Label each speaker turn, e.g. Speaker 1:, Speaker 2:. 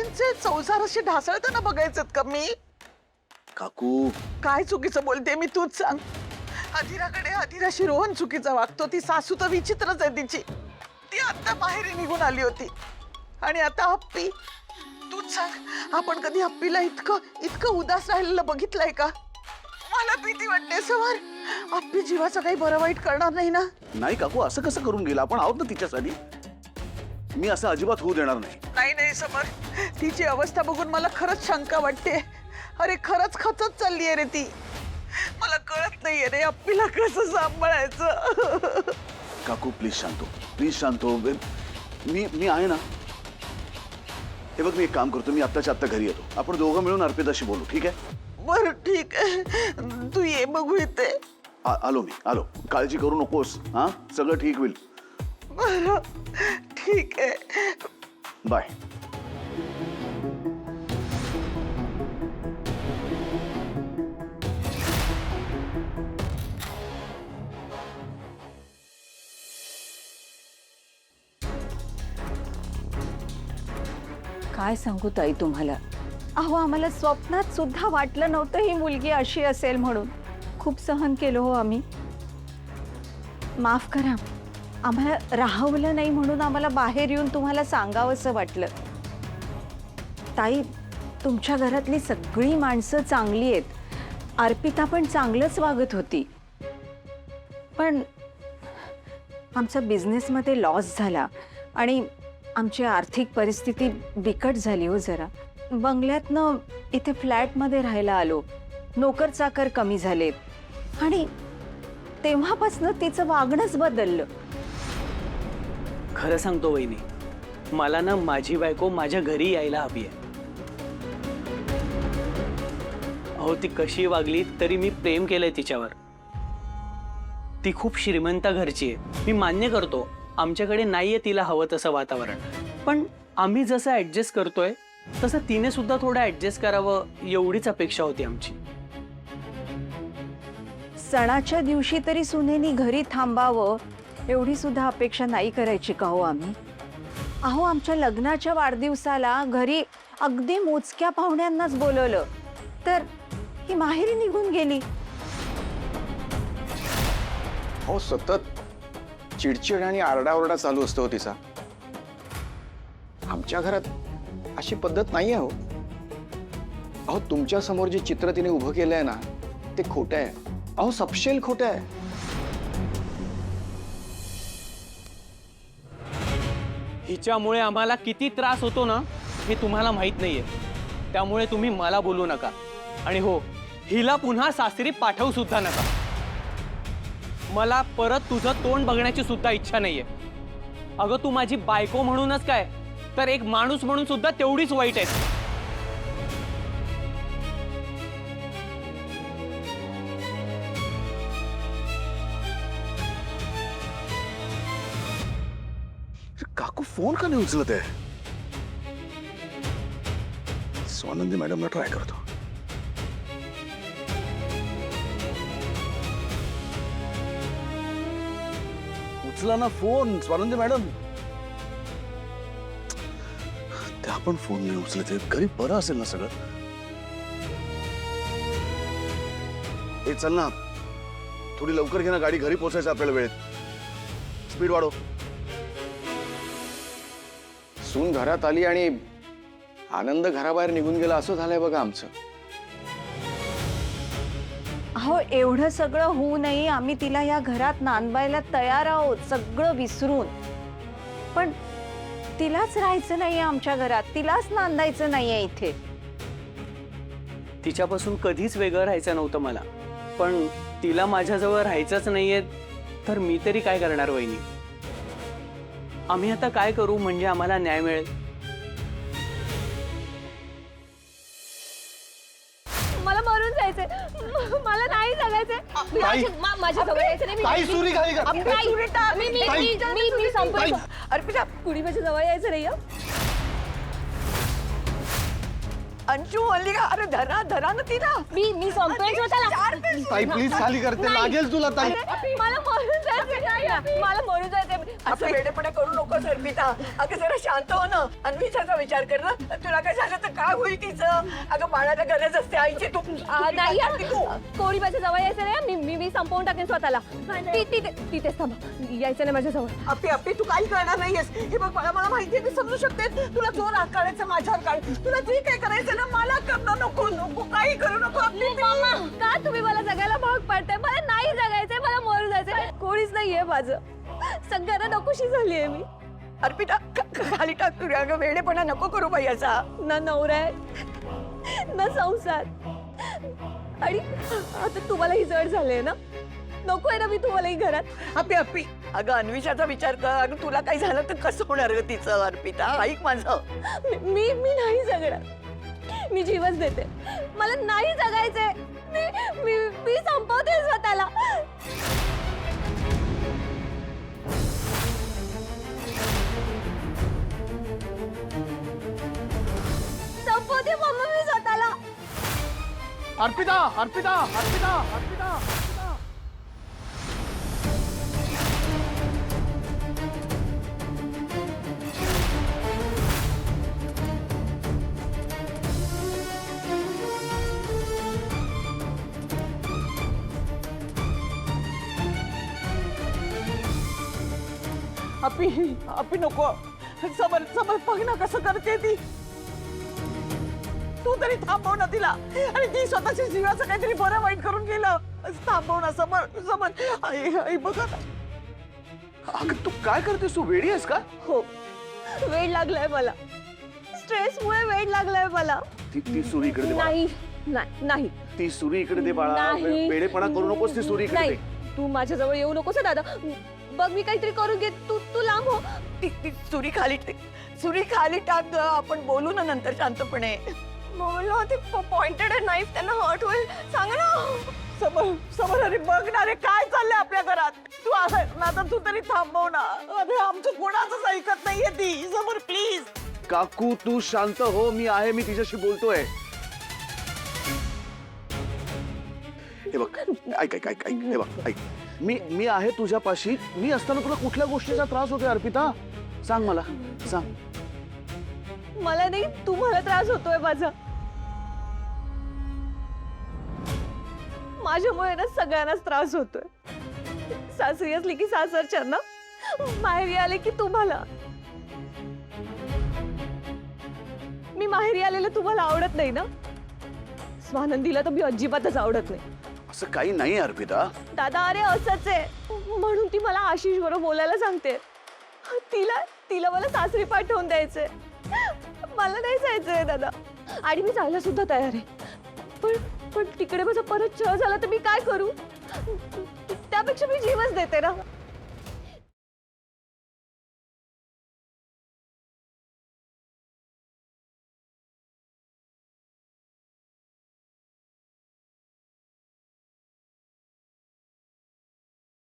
Speaker 1: त्यांचे संसार असे ढासळताना बघायचेत का मी?
Speaker 2: काकू
Speaker 1: काय चुकीचं बोलते मी, तूच सांग. अधीराकडे अधीराशी रोहन चुकीचा वागतो. ती सासू तर विचित्रच आहे तिची. ती आता माहेरी निघून आली होती आणि आता हप्पी. तूच सांग, आपण कधी हप्पीला इतकं उदास राहिलेलं बघितलंय का? मला भीती वाटते समर, हप्पी जीवाचं काही बरं वाईट करणार नाही ना?
Speaker 2: नाही काकू, असं कसं करून गेला? आपण आहोत ना तिच्यासाठी. मी असं अजिबात होऊ देणार नाही.
Speaker 1: नाही नाही समर, तिची अवस्था बघून मला खरंच शंका वाटते. अरे खरंच खचत चाललीये रे ती. मला कळत नाहीये रे हप्पीला कसं सांभाळायचं.
Speaker 2: काकू प्लीज शांत हो, प्लीज शांत हो. मी आहे ना. हे बघ, मी एक काम करतो, मी आत्ताच्या आत्ता घरी येतो. आपण दोघं मिळून अर्पिताशी बोलू, ठीक आहे?
Speaker 1: बरं ठीक आहे, तू ये बघू इथे.
Speaker 2: आलो मी, आलो. काळजी करू नकोस. हा, सगळं ठीक होईल.
Speaker 1: बरं ठीक आहे,
Speaker 2: बाय.
Speaker 3: काय सांगू ताई तुम्हाला. अहो, आम्हाला स्वप्नात सुद्धा वाटलं नव्हतं ही मुलगी अशी असेल म्हणून. खूप सहन केलं हो आम्ही. माफ करा, आम्हाला राहवलं नाही म्हणून आम्हाला बाहेर येऊन तुम्हाला सांगावंसं वाटलं. ताई, तुमच्या घरातली सगळी माणसं चांगली आहेत. अर्पिता पण चांगलंच वागत होती. पण आमचा बिझनेसमध्ये लॉस झाला आणि आमची आर्थिक परिस्थिती बिकट झाली हो जरा. बंगल्यातनं इथे फ्लॅटमध्ये राहायला आलो. नोकर चाकर कमी झालेत आणि तेव्हापासनं तिचं वागणंच बदललं.
Speaker 4: खरं सांगतो वहिनी, मला ना माझी बायको माझ्या घरी यायला हवी आहे. अहो, ती कशी वागली तरी मी प्रेम केलंय तिच्यावर. ती खूप श्रीमंत घरची आहे, मी मान्य करतो. आमच्याकडे नाहीये तिला हवं तसं वातावरण, पण आम्ही जसं ऍडजस्ट करतोय तसं तिने सुद्धा थोडं ऍडजस्ट करावं एवढीच अपेक्षा होती आमची.
Speaker 3: सणाच्या दिवशी तरी सुनेनी घरी थांबावं एवढी सुद्धा अपेक्षा नाही करायची का हो आम्ही? अहो, आमच्या लग्नाच्या वाढदिवसाला घरी अगदी मोजक्या पाहुण्यांनाच बोलवलं तर ही माहेरी निघून गेली.
Speaker 5: हो, सतत चिडचिड आणि आरडाओरडा चालू असतो हो तिचा. आमच्या घरात अशी पद्धत नाही आहे हो. अहो, तुमच्या समोर जे चित्र तिने उभं केलंय ना, ते खोटं आहे. अहो, सपशेल खोटं आहे.
Speaker 4: हिच्यामुळे आम्हाला किती त्रास होतो ना हे तुम्हाला माहित नाहीये. त्यामुळे तुम्ही मला बोलू नका. आणि हो, हिला पुन्हा सासरी पाठवू सुद्धा नका. मला परत तुझं तोंड बघण्याची सुद्धा इच्छा नाहीये. अगं, तू माझी बायको म्हणूनच काय, तर एक माणूस म्हणून सुद्धा तेवढीच वाईट आहे.
Speaker 2: काकू फोन का नाही उचलत आहे? स्वानंदी मॅडमला ट्राय करतो. उचला ना फोन स्वानंदी मॅडम. त्या पण फोन नाही उचलत. घरी बरं असेल ना सगळं? ए चल ना, थोडी लवकर घे ना गाडी. घरी पोहोचायचं आपल्याला वेळेत. स्पीड वाढव.
Speaker 5: सून घरात आली आणि आनंद घराबाहेर निघून गेला असं झालंय बघा आमचं.
Speaker 3: अहो, एवढं सगळं होऊ नये आम्ही तिला या घरात नांदवायला तयार आहोत, सगळं विसरून. पण तिलाच राहायचं नाहीये आमच्या घरात, तिलाच नांदायचं नाहीये इथे.
Speaker 4: तिच्यापासून कधीच वेगळं राहायचं नव्हतं मला, पण तिला माझ्याजवळ राहायचंच नाहीये तर मी तरी काय करणार वहिनी? आम्ही आता काय करू म्हणजे आम्हाला न्याय मिळेल?
Speaker 6: मला मरून जायचंय, मला नाही जगायचंय. माझ्या जवळ यायचं नाही. मी संपवतो. अर्पिता, कुणी माझ्या जवळ यायचं नाही.
Speaker 1: अंशू मल्लिका अरे धरा धरा ना तिला.
Speaker 6: मी संपवेल स्वतःला.
Speaker 5: ताई प्लीज खाली करते, लागेल तुला ताई.
Speaker 6: मला मरून जायचं, मला मरून जायचं.
Speaker 1: असं वेडेपणा करू नकोस अर्पिता. अगं जरा शांत हो ना. अन्वीचा विचार कर ना. तुला काय झालं तर काय होईल तिचं. अगं बाळाला गरज असते आईची. तू
Speaker 6: नाही कोणी माझ्या जवळ यायचं नाही. मी संपवून टाकेन स्वतःला. तिथेच थांबा, यायचं नाही माझ्या जवळ.
Speaker 1: आपली आपली तू काही करणार नाहीयेस. हे बघ मला माहितीये मी समजू शकते. तुला जो राग काढायचा माझ्यावर काढ. तुला जे काही करायचं ना मला करणं नको नको काही करू नको. आपली
Speaker 6: मम्मा का तुम्ही मला जगायला भाग पाडताय. मला नाही जगायचंय, मला मरून जायचंय. कोणीच नाहीये माझं. सगळ्यांना नकोशी झालीये मी.
Speaker 1: अर्पिता खाली टाक तुझ्या. अगं वेडेपणा नको करू बाई असा.
Speaker 6: ना नवरा आहे ना संसार. आणि आता तुम्हाला ही जड झाले ना. नको आहे ना मी तुम्हाला ही घरात.
Speaker 1: आपी आपी अगं अन्विषाचा विचार कर. अगं तुला काही झालं तर कसं होणार ग तिचं. अर्पिता ऐक माझं.
Speaker 6: मी नाही जगणार. मी जीवच देते. मला नाही जगायचंय. मी संपवते स्वतःला. संपवते मम्मा मी स्वतःला.
Speaker 5: अर्पिता अर्पिता अर्पिता अर्पिता.
Speaker 1: आपी आपी नको. समर समर बघ ना कसं करते ती. तू तरी थांबव ना तिला. आणि ती स्वतःच्या जीवाचं काहीतरी बरं वाईट करून गेलं. थांबव ना समर समर. आई बघा ना.
Speaker 2: अगं तू काय करतेस. तू वेडी आहेस का.
Speaker 6: हो वेळ लागलाय मला. स्ट्रेसमुळे वेळ लागलाय मला.
Speaker 2: ती सुरी इकडे दे बाळा.
Speaker 6: नाही
Speaker 2: ती सुरी इकडे दे बाळा.
Speaker 6: नाही.
Speaker 2: वेडेपणा करू नकोस. ती सुरी इकडे
Speaker 6: नाही
Speaker 2: दे.
Speaker 6: तू माझ्याजवळ येऊ नकोस दादा. बघ मी काहीतरी करून घे. तू लांब हो.
Speaker 1: ती सुरी खाली टाक ग. आपण बोलू ना नंतर शांतपणे.
Speaker 6: बोललो ते पॉइंटेड नाईफ त्यांना हर्ट होईल. सांग ना.
Speaker 1: समर समर अरे बघ ना रे काय चाललंय आपल्या घरात. तू आहे ना तर तू तरी थांबव ना. अरे आमचं कोणाचंच ऐकत नाहीये ती. समर प्लीज.
Speaker 2: काकू तू शांत हो. मी आहे. मी तिच्याशी बोलतोय. हे बघ ऐक ऐक ऐक ऐक. हे बघ ऐक. मी आहे तुझ्यापाशी. मी असताना तुला कुठल्या गोष्टीचा त्रास होतोय अर्पिता. सांग मला सांग.
Speaker 6: मला नाही तुम्हाला त्रास होतोय माझा. माझ्यामुळे ना सगळ्यांनाच त्रास होतोय. सासरी असली की सासरच्यांना, माहेरी आले की तुम्हाला. मी माहेरी आलेलं तुम्हाला आवडत नाही ना. स्वानंदीला तर मी अजिबातच आवडत नाही.
Speaker 2: असं काही नाही अर्पिता.
Speaker 6: दादा अरे असंच आहे. म्हणून ती मला आशिष बरोबर बोलायला सांगते. तिला मला सासरी पाठवून द्यायचंय. मला नाही जायचंय दादा. आणि मी जायला सुद्धा तयार आहे. पण तिकडे माझा परत छळ झाला तर मी काय करू. त्यापेक्षा मी जीवच देते ना.